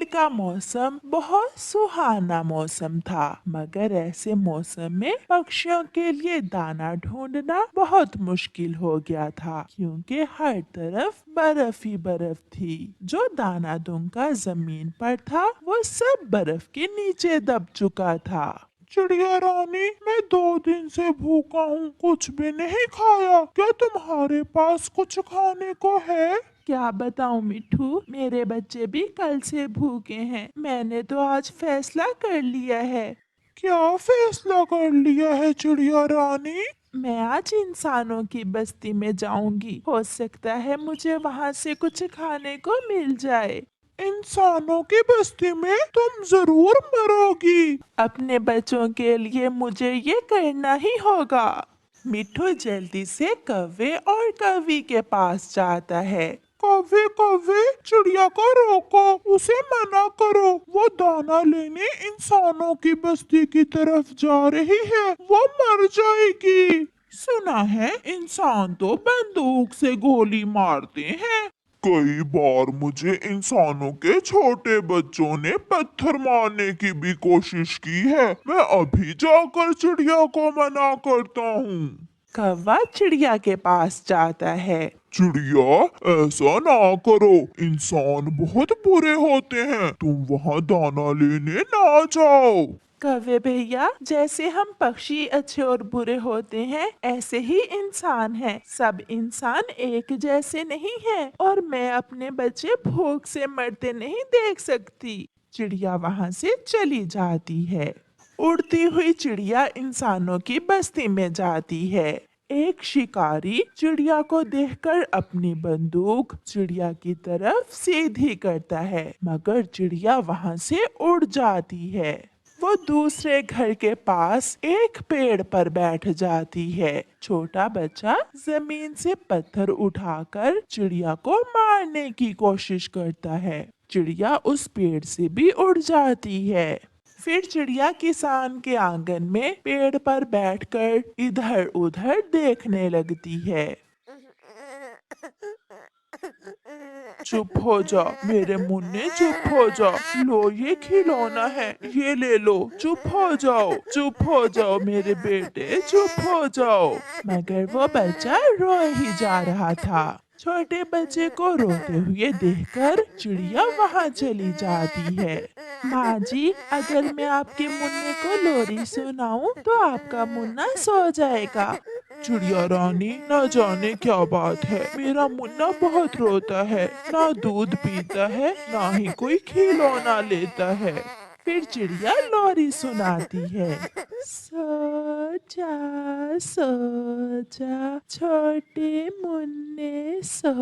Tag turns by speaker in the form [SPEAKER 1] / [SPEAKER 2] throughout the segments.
[SPEAKER 1] का मौसम बहुत सुहाना मौसम था, मगर ऐसे मौसम में पक्षियों के लिए दाना ढूंढना बहुत मुश्किल हो गया था, क्योंकि हर तरफ बर्फ ही बर्फ थी। जो दाना दुनका जमीन पर था वो सब बर्फ के नीचे दब चुका था। चिड़िया रानी, मैं 2 दिन से भूखा हूँ, कुछ भी नहीं खाया। क्या तुम्हारे पास कुछ खाने को है? क्या बताऊं मिठू, मेरे बच्चे भी कल से भूखे हैं। मैंने तो आज फैसला कर लिया है। क्या फैसला कर लिया है चिड़िया रानी? मैं आज इंसानों की बस्ती में जाऊंगी। हो सकता है मुझे वहाँ से कुछ खाने को मिल जाए। इंसानों की बस्ती में तुम जरूर मरोगी। अपने बच्चों के लिए मुझे ये करना ही होगा। मिठू जल्दी से कौवे और कौवी के पास जाता है। कौवे कौवे, चिड़िया को रोको, उसे मना करो। वो दाना लेने इंसानों की बस्ती की तरफ जा रही है, वो मर जाएगी। सुना है इंसान तो बंदूक से गोली मारते हैं। कई बार मुझे इंसानों के छोटे बच्चों ने पत्थर मारने की भी कोशिश की है। मैं अभी जाकर चिड़िया को मना करता हूँ। कौवा चिड़िया के पास जाता है। चिड़िया, ऐसा ना करो, इंसान बहुत बुरे होते हैं, तुम वहाँ दाना लेने ना जाओ। कौवे भैया, जैसे हम पक्षी अच्छे और बुरे होते हैं, ऐसे ही इंसान हैं। सब इंसान एक जैसे नहीं हैं, और मैं अपने बच्चे भूख से मरते नहीं देख सकती। चिड़िया वहाँ से चली जाती है। उड़ती हुई चिड़िया इंसानों की बस्ती में जाती है। एक शिकारी चिड़िया को देखकर अपनी बंदूक चिड़िया की तरफ सीधी करता है, मगर चिड़िया वहाँ से उड़ जाती है। वो दूसरे घर के पास एक पेड़ पर बैठ जाती है। छोटा बच्चा जमीन से पत्थर उठाकर चिड़िया को मारने की कोशिश करता है। चिड़िया उस पेड़ से भी उड़ जाती है। फिर चिड़िया किसान के आंगन में पेड़ पर बैठकर इधर उधर देखने लगती है। चुप हो जा मेरे मुन्ने, चुप हो जा। लो, ये खिलौना है, ये ले लो। चुप हो जाओ, चुप हो जाओ मेरे बेटे, चुप हो जाओ। मगर वो बच्चा रो ही जा रहा था। छोटे बच्चे को रोते हुए देखकर चिड़िया वहाँ चली जाती है। माँ जी, अगर मैं आपके मुन्ने को लोरी सुनाऊं तो आपका मुन्ना सो जाएगा। चिड़िया रानी, न जाने क्या बात है, मेरा मुन्ना बहुत रोता है, ना दूध पीता है, ना ही कोई खिलौना लेता है। फिर चिड़िया लोरी सुनाती है। सो जा छोटे मुन्ने, सो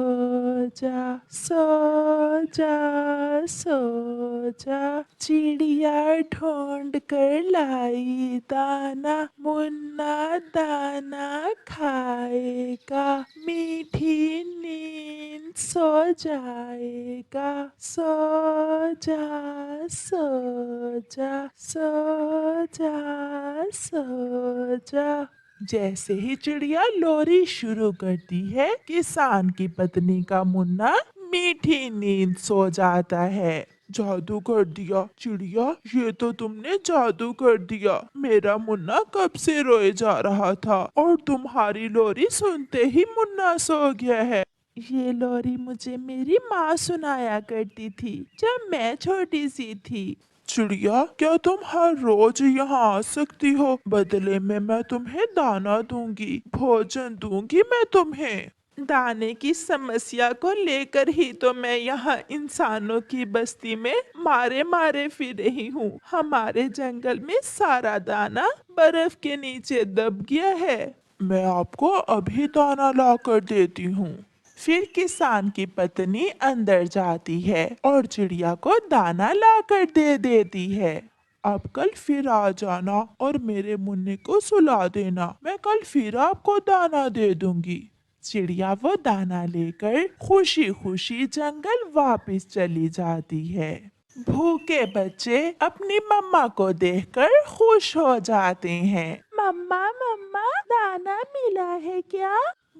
[SPEAKER 1] जा, सो जा, सो जा। चिड़िया ढूंढ कर लाई दाना, मुन्ना दाना खाएगा, मीठी नींद सो जाएगा। सो जा, सो जा, सो जा, सो जा। जैसे ही चिड़िया लोरी शुरू करती है, किसान की पत्नी का मुन्ना मीठी नींद सो जाता है। जादू कर दिया चिड़िया, ये तो तुमने जादू कर दिया। मेरा मुन्ना कब से रोए जा रहा था, और तुम्हारी लोरी सुनते ही मुन्ना सो गया है। ये लोरी मुझे मेरी माँ सुनाया करती थी जब मैं छोटी सी थी। चिड़िया, क्या तुम हर रोज यहाँ आ सकती हो? बदले में मैं तुम्हें दाना दूंगी, भोजन दूंगी मैं तुम्हें। दाने की समस्या को लेकर ही तो मैं यहाँ इंसानों की बस्ती में मारे मारे फिर रही हूँ। हमारे जंगल में सारा दाना बर्फ के नीचे दब गया है। मैं आपको अभी दाना ला कर देती हूँ। फिर किसान की पत्नी अंदर जाती है और चिड़िया को दाना लाकर दे देती है। आप कल फिर आ जाना और मेरे मुन्ने को सुला देना, मैं कल फिर आपको दाना दे दूंगी। चिड़िया वो दाना लेकर खुशी खुशी जंगल वापस चली जाती है। भूखे बच्चे अपनी मम्मा को देखकर खुश हो जाते हैं। मम्मा मम्मा, दाना मिला है क्या?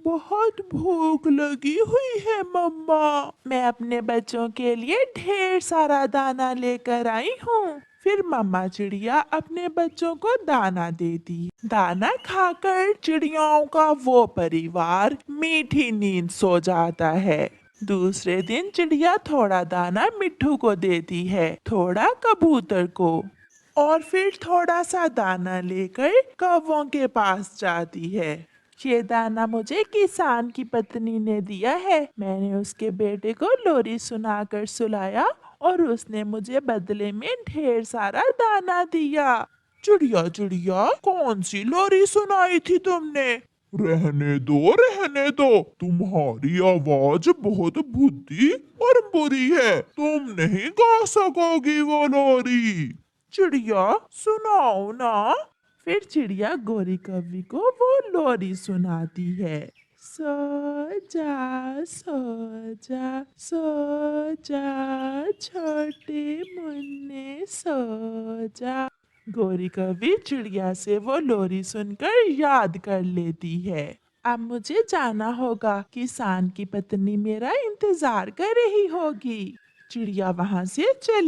[SPEAKER 1] बहुत भूख लगी हुई है मम्मा। मैं अपने बच्चों के लिए ढेर सारा दाना लेकर आई हूँ। फिर मम्मा चिड़िया अपने बच्चों को दाना देती। दाना खाकर चिड़ियाओं का वो परिवार मीठी नींद सो जाता है। दूसरे दिन चिड़िया थोड़ा दाना मिट्ठू को देती है, थोड़ा कबूतर को, और फिर थोड़ा सा दाना लेकर कौवों के पास जाती है। ये दाना मुझे किसान की पत्नी ने दिया है। मैंने उसके बेटे को लोरी सुनाकर सुलाया और उसने मुझे बदले में ढेर सारा दाना दिया। चिड़िया चिड़िया, कौन सी लोरी सुनाई थी तुमने? रहने दो, तुम्हारी आवाज बहुत बुद्धि और बुरी है, तुम नहीं गा सकोगी वो लोरी। चिड़िया सुनाओ ना। फिर चिड़िया गोरी कौवी को वो लोरी सुनाती है। सो जा छोटे मुन्ने सो जा। गोरी कौवी चिड़िया से वो लोरी सुनकर याद कर लेती है। अब मुझे जाना होगा, किसान की पत्नी मेरा इंतजार कर रही होगी। चिड़िया वहां से चली